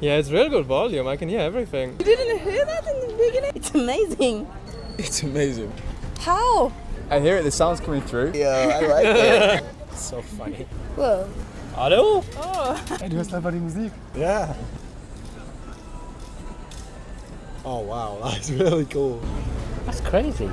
Yeah, it's real good volume. I can hear everything. You didn't hear that in the beginning? It's amazing. It's amazing. How? I hear it, the sound's coming through. Yeah, I like it. It's so funny. Wow. Hallo? Oh. Hey, du hörst einfach die Musik. Yeah. Oh wow, that's really cool. That's crazy.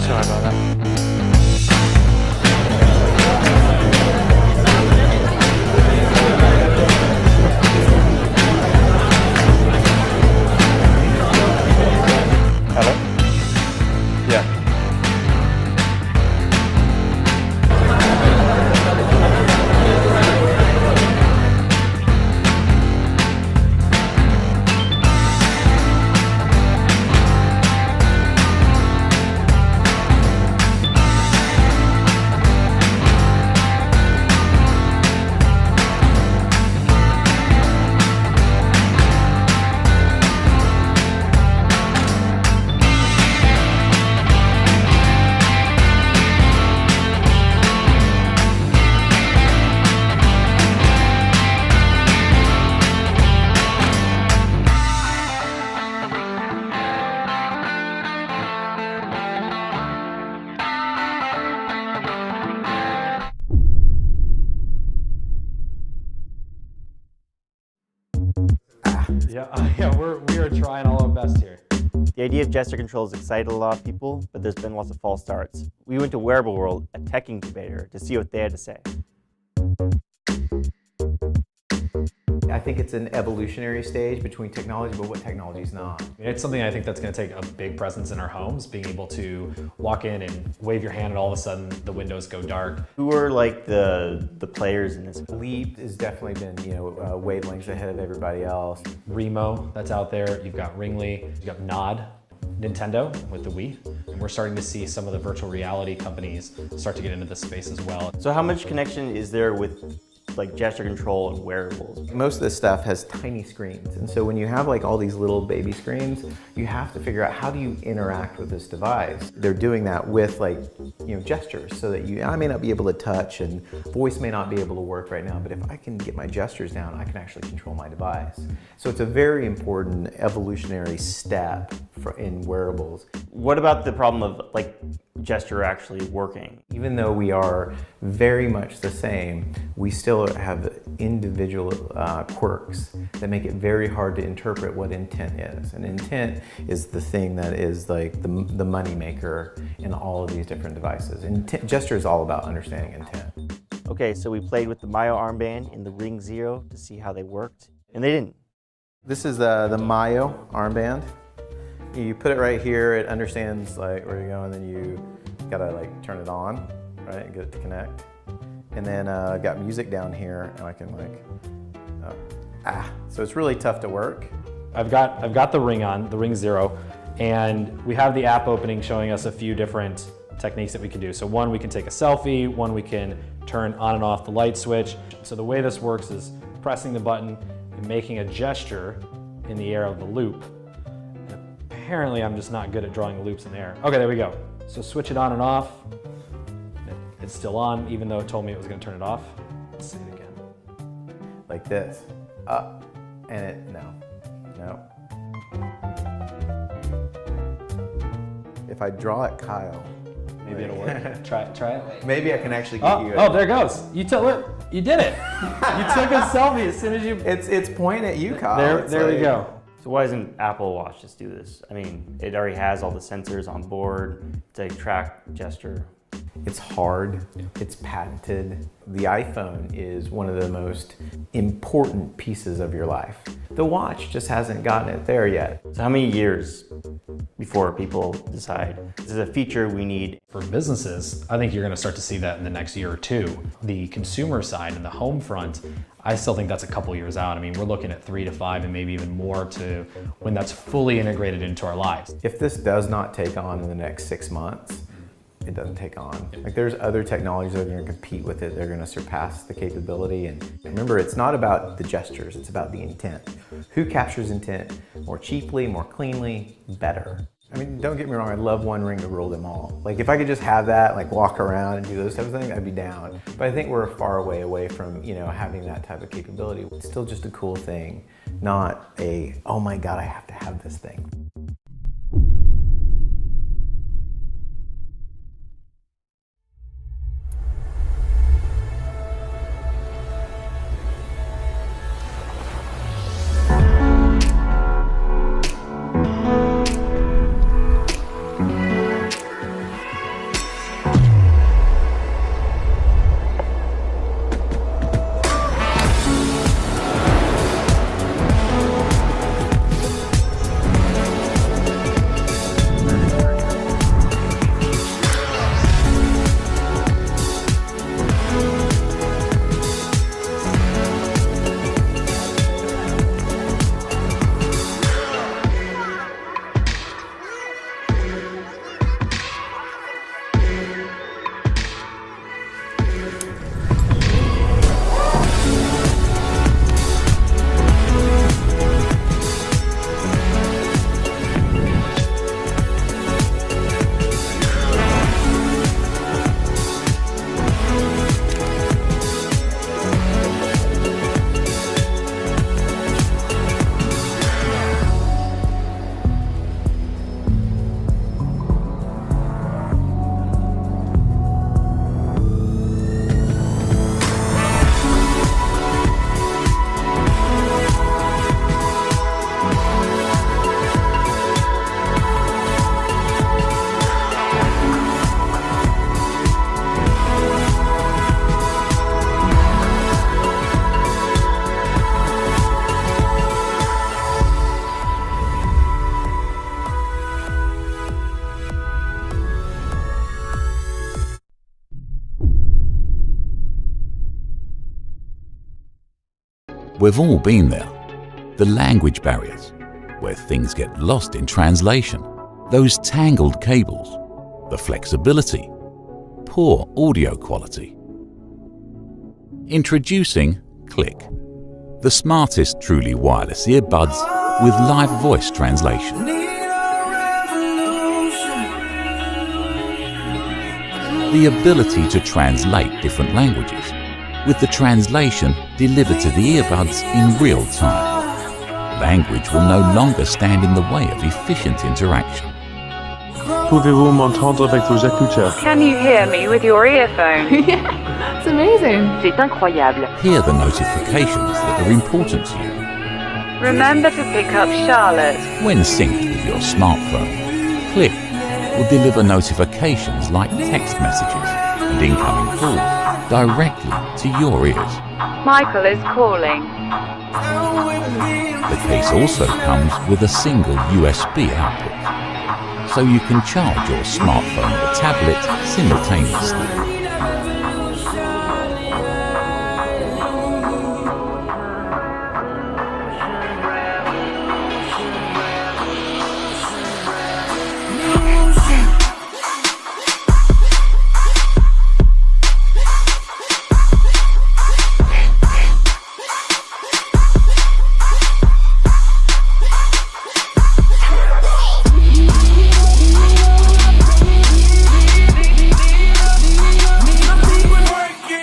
Sorry about that. Hello? Yeah. Yeah, we are trying all our best here. The idea of gesture control has excited a lot of people, but there's been lots of false starts. We went to Wearable World, a tech incubator, to see what they had to say. I think it's an evolutionary stage between technology, but what technology is not. It's something I think that's going to take a big presence in our homes, being able to walk in and wave your hand and all of a sudden the windows go dark. Who are like the players in this? Leap has definitely been, wavelengths ahead of everybody else. Remo, that's out there. You've got Ringly, you've got Nod, Nintendo with the Wii. And we're starting to see some of the virtual reality companies start to get into this space as well. So how much connection is there with like gesture control and wearables? Most of this stuff has tiny screens, and so when you have like all these little baby screens, you have to figure out how do you interact with this device. They're doing that with gestures, so that I may not be able to touch and voice may not be able to work right now, but if I can get my gestures down, I can actually control my device. So it's a very important evolutionary step in wearables. What about the problem of like gesture actually working? Even though we are very much the same, we still have individual quirks that make it very hard to interpret what intent is. And intent is the thing that is like the money maker in all of these different devices. Gesture is all about understanding intent. Okay, so we played with the Mayo armband and the Ring Zero to see how they worked, and they didn't. This is the Mayo armband. You put it right here, it understands like where you're going, then you gotta like turn it on, right, and get it to connect. And then I've got music down here, and I can so it's really tough to work. I've got the Ring on, the Ring Zero, and we have the app opening showing us a few different techniques that we can do. So one, we can take a selfie, one, we can turn on and off the light switch. So the way this works is pressing the button and making a gesture in the air of the loop. Apparently I'm just not good at drawing the loops in the air. Okay, there we go. So switch it on and off. It's still on, even though it told me it was going to turn it off. Let's see it again. Like this. Up. And it, no. If I draw at Kyle. Maybe it'll work. Try it. Maybe I can actually get you. Oh, there it goes. You did it. You took a selfie as soon as you. It's pointing at you, Kyle. There we go. So why doesn't Apple Watch just do this? I mean, it already has all the sensors on board to track gesture. It's hard, it's patented. The iPhone is one of the most important pieces of your life. The watch just hasn't gotten it there yet. So how many years before people decide this is a feature we need. For businesses, I think you're going to start to see that in the next year or two. The consumer side and the home front, I still think that's a couple years out. I mean, we're looking at 3 to 5 and maybe even more to when that's fully integrated into our lives. If this does not take on in the next 6 months, it doesn't take on. Like there's other technologies that are going to compete with it. They're going to surpass the capability. And remember, it's not about the gestures, it's about the intent. Who captures intent more cheaply, more cleanly, better? I mean, don't get me wrong, I'd love one ring to rule them all. Like if I could just have that, like walk around and do those types of things, I'd be down. But I think we're far away from, you know, having that type of capability. It's still just a cool thing, not a, oh my God, I have to have this thing. We've all been there. The language barriers, where things get lost in translation, those tangled cables, the flexibility, poor audio quality. Introducing Click, the smartest truly wireless earbuds with live voice translation. The ability to translate different languages, with the translation delivered to the earbuds in real time. Language will no longer stand in the way of efficient interaction. Pouvez-vous m'entendre avec vos écouteurs? Can you hear me with your earphones? Yeah, it's amazing. C'est incroyable. Hear the notifications that are important to you. Remember to pick up Charlotte. When synced with your smartphone, Click will deliver notifications like text messages and incoming calls directly to your ears. Michael is calling. The case also comes with a single USB output, so you can charge your smartphone or tablet simultaneously.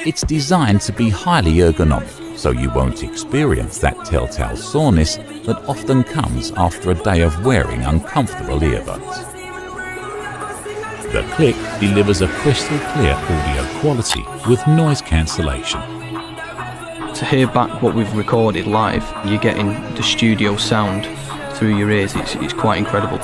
It's designed to be highly ergonomic, so you won't experience that telltale soreness that often comes after a day of wearing uncomfortable earbuds. The Click delivers a crystal clear audio quality with noise cancellation. To hear back what we've recorded live, you're getting the studio sound through your ears. It's quite incredible.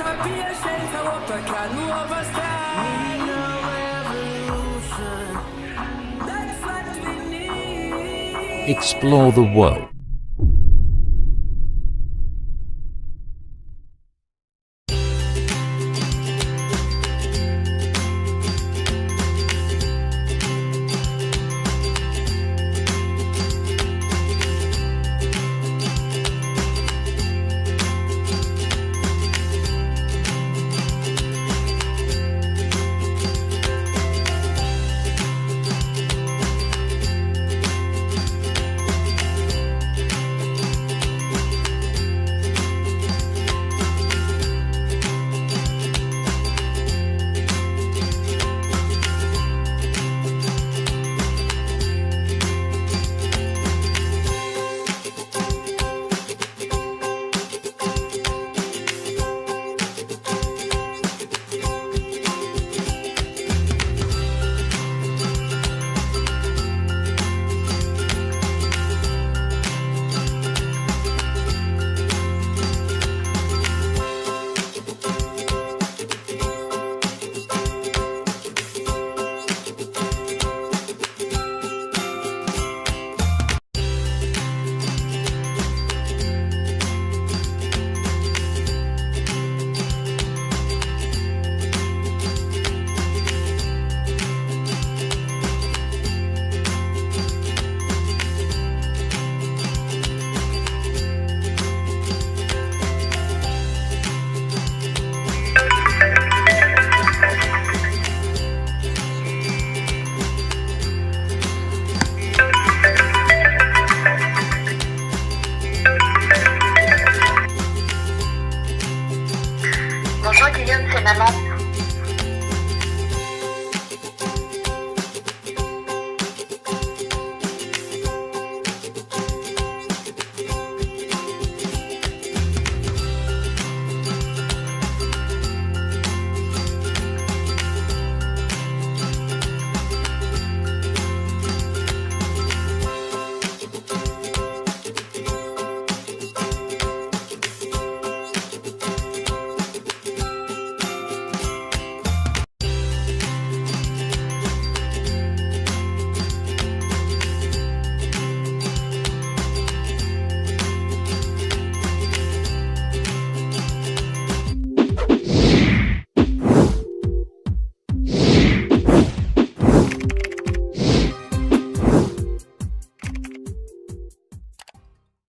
Explore the world. Bonjour Guillaume, c'est maman.